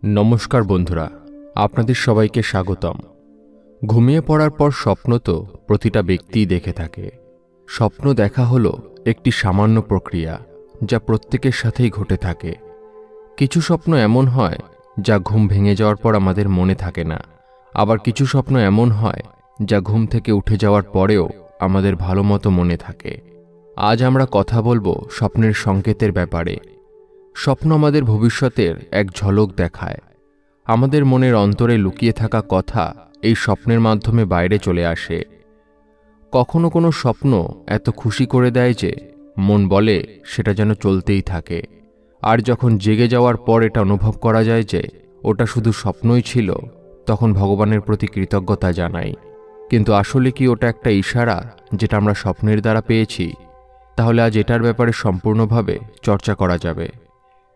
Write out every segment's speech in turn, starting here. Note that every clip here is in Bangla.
নমস্কার বন্ধুরা, আপনাদের সবাইকে স্বাগতম। ঘুমিয়ে পড়ার পর স্বপ্ন তো প্রতিটা ব্যক্তিই দেখে থাকে। স্বপ্ন দেখা হলো একটি সামান্য প্রক্রিয়া যা প্রত্যেকের সাথেই ঘটে থাকে। কিছু স্বপ্ন এমন হয় যা ঘুম ভেঙে যাওয়ার পর আমাদের মনে থাকে না, আবার কিছু স্বপ্ন এমন হয় যা ঘুম থেকে উঠে যাওয়ার পরেও আমাদের ভালো মতো মনে থাকে। আজ আমরা কথা বলবো স্বপ্নের সংকেতের ব্যাপারে। স্বপ্ন আমাদের ভবিষ্যতের এক ঝলক দেখায়। আমাদের মনের অন্তরে লুকিয়ে থাকা কথা এই স্বপ্নের মাধ্যমে বাইরে চলে আসে। কখনো কোনো স্বপ্ন এত খুশি করে দেয় যে মন বলে সেটা যেন চলতেই থাকে, আর যখন জেগে যাওয়ার পর এটা অনুভব করা যায় যে ওটা শুধু স্বপ্নই ছিল, তখন ভগবানের প্রতি কৃতজ্ঞতা জানাই। কিন্তু আসলে কি ওটা একটা ইশারা যেটা আমরা স্বপ্নের দ্বারা পেয়েছি? তাহলে আজ এটার ব্যাপারে সম্পূর্ণভাবে চর্চা করা যাবে।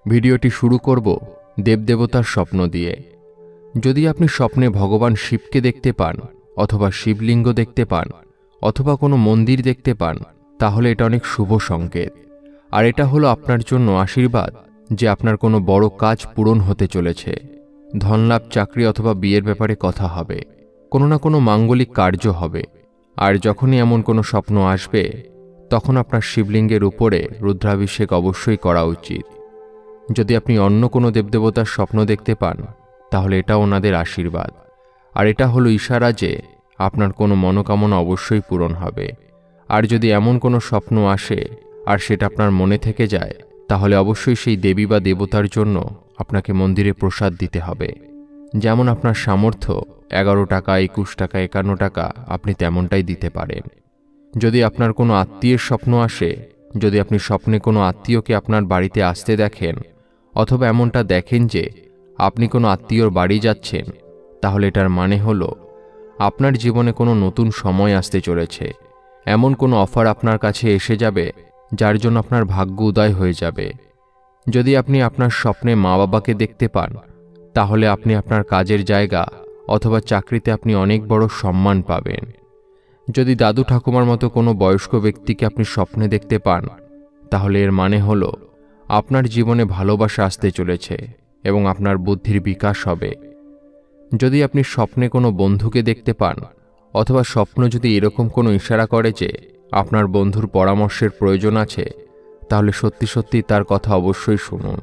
ভিডিওটি শুরু করব দেবদেবতার স্বপ্ন দিয়ে। যদি আপনি স্বপ্নে ভগবান শিবকে দেখতে পান, অথবা শিবলিঙ্গ দেখতে পান, অথবা কোনো মন্দির দেখতে পান, তাহলে এটা অনেক শুভ সংকেত। আর এটা হলো আপনার জন্য আশীর্বাদ যে আপনার কোনো বড় কাজ পূরণ হতে চলেছে। ধনলাভ, চাকরি অথবা বিয়ের ব্যাপারে কথা হবে, কোনো না কোনো মাঙ্গলিক কার্য হবে। আর যখনই এমন কোনো স্বপ্ন আসবে, তখন আপনার শিবলিঙ্গের উপরে রুদ্রাভিষেক অবশ্যই করা উচিত। যদি আপনি অন্য কোনো দেবদেবতার স্বপ্ন দেখতে পান, তাহলে এটা ওনাদের আশীর্বাদ, আর এটা হলো ইশারা যে আপনার কোনো মনোকামনা অবশ্যই পূরণ হবে। আর যদি এমন কোনো স্বপ্ন আসে আর সেটা আপনার মনে থেকে যায়, তাহলে অবশ্যই সেই দেবী বা দেবতার জন্য আপনাকে মন্দিরে প্রসাদ দিতে হবে। যেমন আপনার সামর্থ্য 11 টাকা, 21 টাকা, 51 টাকা আপনি তেমনটাই দিতে পারেন। যদি আপনার কোনো আত্মীয়ের স্বপ্ন আসে, যদি আপনি স্বপ্নে কোনো আত্মীয়কে আপনার বাড়িতে আসতে দেখেন, অথবা এমনটা দেখেন যে আপনি কোনো আত্মীয়র বাড়ি যাচ্ছেন, তাহলে এটার মানে হলো আপনার জীবনে কোনো নতুন সময় আসতে চলেছে। এমন কোনো অফার আপনার কাছে এসে যাবে যার জন্য আপনার ভাগ্য উদয় হয়ে যাবে। যদি আপনি আপনার স্বপ্নে মা বাবাকে দেখতে পান, তাহলে আপনি আপনার কাজের জায়গা অথবা চাকরিতে আপনি অনেক বড় সম্মান পাবেন। যদি দাদু ঠাকুমার মতো কোনো বয়স্ক ব্যক্তিকে আপনি স্বপ্নে দেখতে পান, তাহলে এর মানে হলো আপনার জীবনে ভালোবাসা আসতে চলেছে এবং আপনার বুদ্ধির বিকাশ হবে। যদি আপনি স্বপ্নে কোনো বন্ধুকে দেখতে পান, অথবা স্বপ্ন যদি এরকম কোনো ইশারা করে যে আপনার বন্ধুর পরামর্শের প্রয়োজন আছে, তাহলে সত্যি সত্যি তার কথা অবশ্যই শুনুন।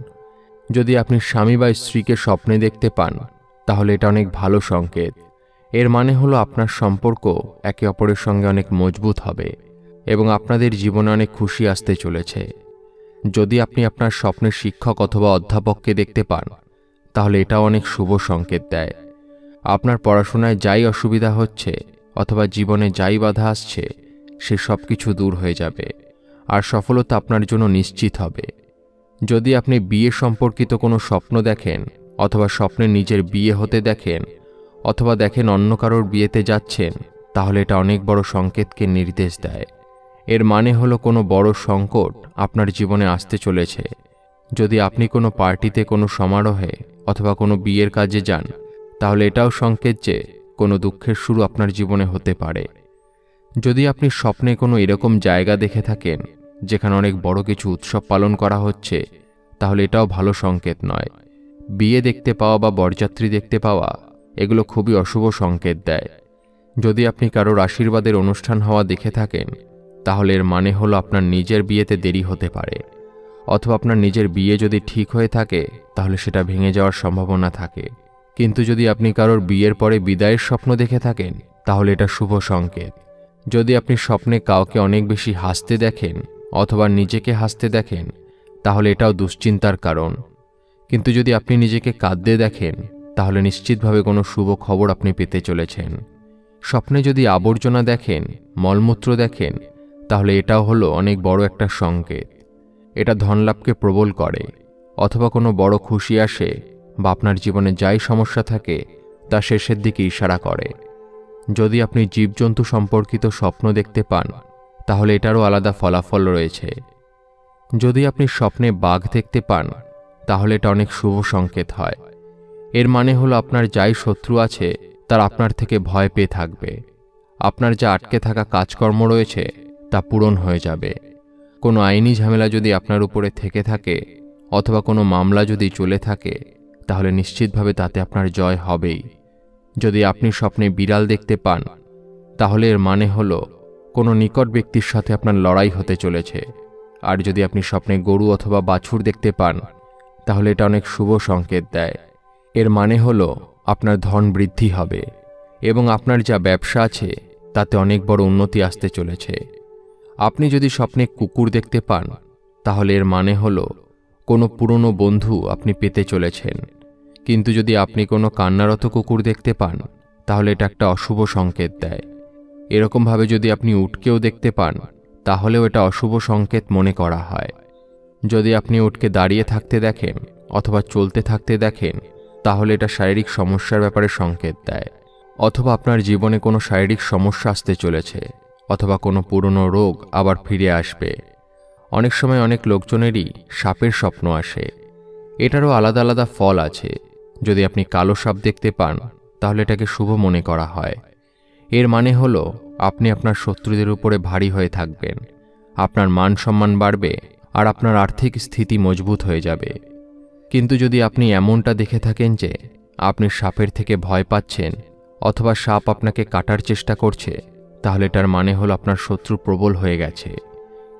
যদি আপনি স্বামী বা স্ত্রীকে স্বপ্নে দেখতে পান, তাহলে এটা অনেক ভালো সংকেত। এর মানে হলো আপনার সম্পর্ক একে অপরের সঙ্গে অনেক মজবুত হবে এবং আপনাদের জীবনে অনেক খুশি আসতে চলেছে। যদি আপনি আপনার স্বপ্নের শিক্ষক অথবা অধ্যাপককে দেখতে পান, তাহলে এটাও অনেক শুভ সংকেত দেয়। আপনার পড়াশোনায় যাই অসুবিধা হচ্ছে অথবা জীবনে যাই বাধা আসছে, সে সব কিছু দূর হয়ে যাবে আর সফলতা আপনার জন্য নিশ্চিত হবে। যদি আপনি বিয়ে সম্পর্কিত কোনো স্বপ্ন দেখেন, অথবা স্বপ্নে নিজের বিয়ে হতে দেখেন, অথবা দেখেন অন্য কারোর বিয়েতে যাচ্ছেন, তাহলে এটা অনেক বড় সংকেতকে নির্দেশ দেয়। এর মানে হলো কোনো বড় সংকট আপনার জীবনে আসতে চলেছে। যদি আপনি কোনো পার্টিতে, কোনো সমারোহে অথবা কোনো বিয়ের কাজে যান, তাহলে এটাও সংকেত যে কোনো দুঃখের শুরু আপনার জীবনে হতে পারে। যদি আপনি স্বপ্নে কোনো এরকম জায়গা দেখে থাকেন যেখানে অনেক বড় কিছু উৎসব পালন করা হচ্ছে, তাহলে এটাও ভালো সংকেত নয়। বিয়ে দেখতে পাওয়া বা বরযাত্রী দেখতে পাওয়া, এগুলো খুবই অশুভ সংকেত দেয়। যদি আপনি কারোর আশীর্বাদের অনুষ্ঠান হওয়া দেখে থাকেন, তাহলে এর মানে হলো আপনার নিজের বিয়েতে দেরি হতে পারে, অথবা আপনার নিজের বিয়ে যদি ঠিক হয়ে থাকে, তাহলে সেটা ভেঙে যাওয়ার সম্ভাবনা থাকে। কিন্তু যদি আপনি কারোর বিয়ের পরে বিদায়ের স্বপ্ন দেখে থাকেন, তাহলে এটা শুভ সংকেত। যদি আপনি স্বপ্নে কাউকে অনেক বেশি হাসতে দেখেন অথবা নিজেকে হাসতে দেখেন, তাহলে এটাও দুশ্চিন্তার কারণ। কিন্তু যদি আপনি নিজেকে কাঁদতে দেখেন, তাহলে নিশ্চিতভাবে কোনো শুভ খবর আপনি পেতে চলেছেন। স্বপ্নে যদি আবর্জনা দেখেন, মলমূত্র দেখেন, তাহলে এটাও হলো অনেক বড় একটা সংকেত। এটা ধনলাভকে প্রবল করে, অথবা কোনো বড় খুশি আসে বা আপনার জীবনে যাই সমস্যা থাকে তা শেষের দিকে ইশারা করে। যদি আপনি জীবজন্তু সম্পর্কিত স্বপ্ন দেখতে পান, তাহলে এটারও আলাদা ফলাফল রয়েছে। যদি আপনি স্বপ্নে বাঘ দেখতে পান, তাহলে এটা অনেক শুভ সংকেত হয়। এর মানে হলো আপনার যাই শত্রু আছে তার আপনার থেকে ভয় পেয়ে থাকবে। আপনার যা আটকে থাকা কাজকর্ম রয়েছে তা পূরণ হয়ে যাবে। কোনো আইনি ঝামেলা যদি আপনার উপরে থেকে থাকে, অথবা কোনো মামলা যদি চলে থাকে, তাহলে নিশ্চিতভাবে তাতে আপনার জয় হবেই। যদি আপনি স্বপ্নে বিড়াল দেখতে পান, তাহলে এর মানে হলো কোনো নিকট ব্যক্তির সাথে আপনার লড়াই হতে চলেছে। আর যদি আপনি স্বপ্নে গরু অথবা বাছুর দেখতে পান, তাহলে এটা অনেক শুভ সংকেত দেয়। এর মানে হলো আপনার ধন বৃদ্ধি হবে এবং আপনার যা ব্যবসা আছে তাতে অনেক বড় উন্নতি আসতে চলেছে। আপনি যদি স্বপ্নে কুকুর দেখতে পান, তাহলে এর মানে হলো কোনো পুরনো বন্ধু আপনি পেতে চলেছেন। কিন্তু যদি আপনি কোনো কান্নারত কুকুর দেখতে পান, তাহলে এটা একটা অশুভ সংকেত দেয়। এরকমভাবে যদি আপনি উটকেও দেখতে পান, তাহলেও এটা অশুভ সংকেত মনে করা হয়। যদি আপনি উটকে দাঁড়িয়ে থাকতে দেখেন অথবা চলতে থাকতে দেখেন, তাহলে এটা শারীরিক সমস্যার ব্যাপারে সংকেত দেয়। অথবা আপনার জীবনে কোনো শারীরিক সমস্যা আসতে চলেছে, অথবা কোনো পুরনো রোগ আবার ফিরে আসবে। অনেক সময় অনেক লোকজনেরই সাপের স্বপ্ন আসে। এটারও আলাদা আলাদা ফল আছে। যদি আপনি কালো সাপ দেখতে পান, তাহলে এটাকে শুভ মনে করা হয়। এর মানে হলো আপনি আপনার শত্রুদের উপরে ভারী হয়ে থাকবেন, আপনার মান সম্মান বাড়বে আর আপনার আর্থিক স্থিতি মজবুত হয়ে যাবে। কিন্তু যদি আপনি এমনটা দেখে থাকেন যে আপনি সাপের থেকে ভয় পাচ্ছেন অথবা সাপ আপনাকে কাটার চেষ্টা করছে, তাহলে এটার মানে হলো আপনার শত্রু প্রবল হয়ে গেছে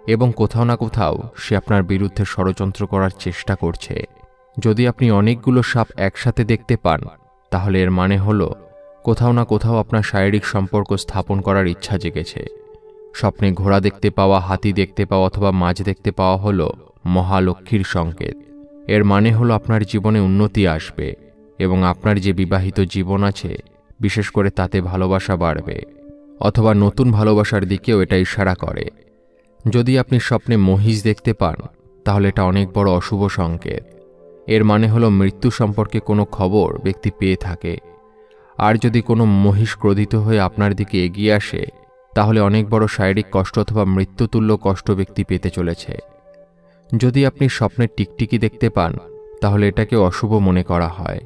এবং কোথাও না কোথাও সে আপনার বিরুদ্ধে ষড়যন্ত্র করার চেষ্টা করছে। যদি আপনি অনেকগুলো সাপ একসাথে দেখতে পান, তাহলে এর মানে হলো কোথাও না কোথাও আপনার শারীরিক সম্পর্ক স্থাপন করার ইচ্ছা জেগেছে। স্বপ্নে ঘোড়া দেখতে পাওয়া, হাতি দেখতে পাওয়া অথবা মাছ দেখতে পাওয়া হলো মহালক্ষ্মীর সংকেত। এর মানে হলো আপনার জীবনে উন্নতি আসবে এবং আপনার যে বিবাহিত জীবন আছে, বিশেষ করে তাতে ভালোবাসা বাড়বে অথবা নতুন ভালোবাসার দিকেও এটা ইশারা করে। যদি আপনি স্বপ্নে মহিষ দেখতে পান, তাহলে এটা অনেক বড় অশুভ সংকেত। এর মানে হলো মৃত্যু সম্পর্কে কোনো খবর ব্যক্তি পেয়ে থাকে। আর যদি কোনো মহিষ ক্রোধিত হয়ে আপনার দিকে এগিয়ে আসে, তাহলে অনেক বড় শারীরিক কষ্ট অথবা মৃত্যুতুল্য কষ্ট ব্যক্তি পেতে চলেছে। যদি আপনি স্বপ্নে টিকটিকি দেখতে পান, তাহলে এটাকে অশুভ মনে করা হয়।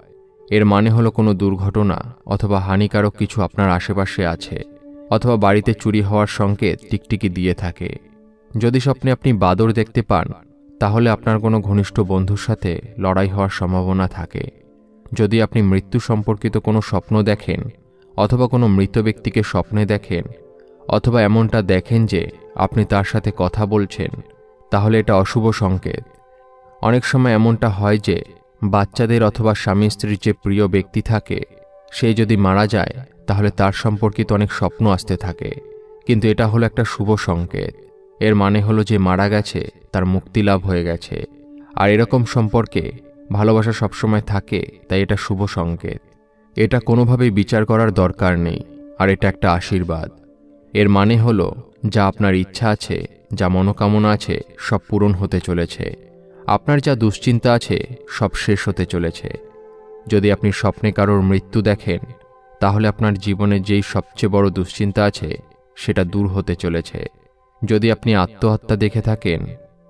এর মানে হলো কোনো দুর্ঘটনা অথবা হানিকারক কিছু আপনার আশেপাশে আছে, অথবা বাড়িতে চুরি হওয়ার সংকেত টিকটিকি দিয়ে থাকে। যদি স্বপ্নে আপনি বাদর দেখতে পান, তাহলে আপনার কোনো ঘনিষ্ঠ বন্ধুর সাথে লড়াই হওয়ার সম্ভাবনা থাকে। যদি আপনি মৃত্যু সম্পর্কিত কোনো স্বপ্ন দেখেন অথবা কোনো মৃত ব্যক্তিকে স্বপ্নে দেখেন অথবা এমনটা দেখেন যে আপনি তার সাথে কথা বলছেন, তাহলে এটা অশুভ সংকেত। অনেক সময় এমনটা হয় যে বাচ্চাদের অথবা স্বামী স্ত্রীর যে প্রিয় ব্যক্তি থাকে, সে যদি মারা যায়, তাহলে তার সম্পর্কিত অনেক স্বপ্ন আসতে থাকে। কিন্তু এটা হলো একটা শুভ সংকেত। এর মানে হলো যে মারা গেছে, তার মুক্তি লাভ হয়ে গেছে। আর এরকম সম্পর্কে ভালোবাসা সবসময় থাকে, তাই এটা শুভ সংকেত। এটা কোনোভাবেই বিচার করার দরকার নেই, আর এটা একটা আশীর্বাদ। এর মানে হলো যা আপনার ইচ্ছা আছে, যা মনোকামনা আছে, সব পূরণ হতে চলেছে। আপনার যা দুশ্চিন্তা আছে, সব শেষ হতে চলেছে। যদি আপনি স্বপ্নে কারোর মৃত্যু দেখেন, তাহলে আপনার জীবনে যেই সবচেয়ে বড় দুশ্চিন্তা আছে, সেটা দূর হতে চলেছে। যদি আপনি আত্মহত্যা দেখে থাকেন,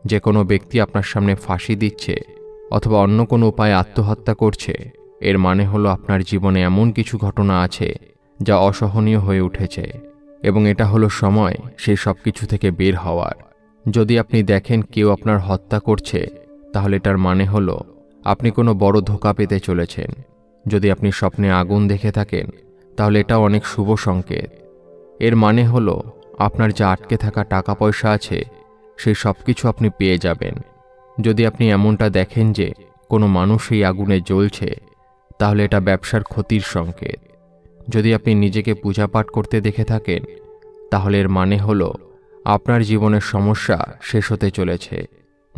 যে কোনো ব্যক্তি আপনার সামনে ফাঁসি দিচ্ছে অথবা অন্য কোনো উপায়ে আত্মহত্যা করছে, এর মানে হলো আপনার জীবনে এমন কিছু ঘটনা আছে যা অসহনীয় হয়ে উঠেছে এবং এটা হলো সময় সেই সব কিছু থেকে বের হওয়ার। যদি আপনি দেখেন কেউ আপনার হত্যা করছে, তাহলে এটার মানে হলো আপনি কোনো বড় ধোঁকা পেতে চলেছেন। যদি আপনি স্বপ্নে আগুন দেখে থাকেন, তাহলে এটাও অনেক শুভ সংকেত। এর মানে হলো আপনার যা আটকে থাকা টাকা পয়সা আছে, সেই সব কিছু আপনি পেয়ে যাবেন। যদি আপনি এমনটা দেখেন যে কোনো মানুষ এই আগুনে জ্বলছে, তাহলে এটা ব্যবসার ক্ষতির সংকেত। যদি আপনি নিজেকে পূজাপাঠ করতে দেখে থাকেন, তাহলে এর মানে হলো আপনার জীবনের সমস্যা শেষ হতে চলেছে।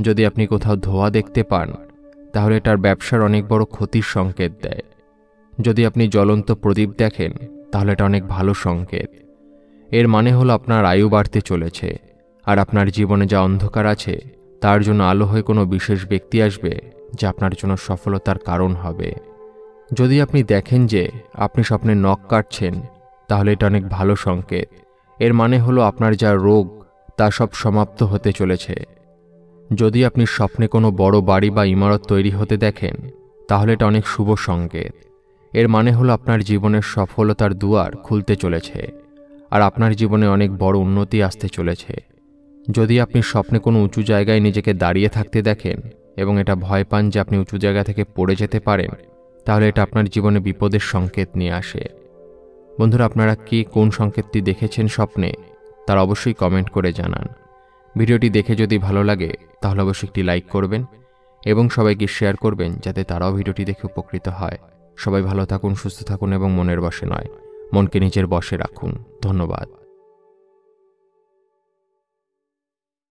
যদি আপনি কোথাও ধোঁয়া দেখতে পান, তাহলে এটার ব্যবসার অনেক বড় ক্ষতির সংকেত দেয়। যদি আপনি জ্বলন্ত প্রদীপ দেখেন, তাহলে এটা অনেক ভালো সংকেত। এর মানে হলো আপনার আয়ু বাড়তে চলেছে, আর আপনার জীবনে যা অন্ধকার আছে, তার জন্য আলো হয়ে কোনো বিশেষ ব্যক্তি আসবে, যা আপনার জন্য সফলতার কারণ হবে। যদি আপনি দেখেন যে আপনি স্বপ্নে নখ কাটছেন, তাহলে এটা অনেক ভালো সংকেত। এর মানে হলো আপনার যা রোগ, তা সব সমাপ্ত হতে চলেছে। যদি আপনি স্বপ্নে কোনো বড় বাড়ি বা ইমারত তৈরি হতে দেখেন, তাহলে এটা অনেক শুভ সংকেত। এর মানে হলো আপনার জীবনের সফলতার দুয়ার খুলতে চলেছে, আর আপনার জীবনে অনেক বড় উন্নতি আসতে চলেছে। যদি আপনি স্বপ্নে কোনো উঁচু জায়গায় নিজেকে দাঁড়িয়ে থাকতে দেখেন এবং এটা ভয় পান যে আপনি উঁচু জায়গা থেকে পড়ে যেতে পারেন, তাহলে এটা আপনার জীবনে বিপদের সংকেত নিয়ে আসে। বন্ধুরা, আপনারা কি কোন সংকেতটি দেখেছেন স্বপ্নে, তার অবশ্যই কমেন্ট করে জানান। ভিডিওটি দেখে যদি ভালো লাগে তাহলে অবশ্যই একটি লাইক করবেন এবং সবাইকে শেয়ার করবেন যাতে তারাও ভিডিওটি দেখে উপকৃত হয়। সবাই ভালো থাকুন, সুস্থ থাকুন এবং মনের বশে নয়, মনকে নিজের বশে রাখুন। ধন্যবাদ।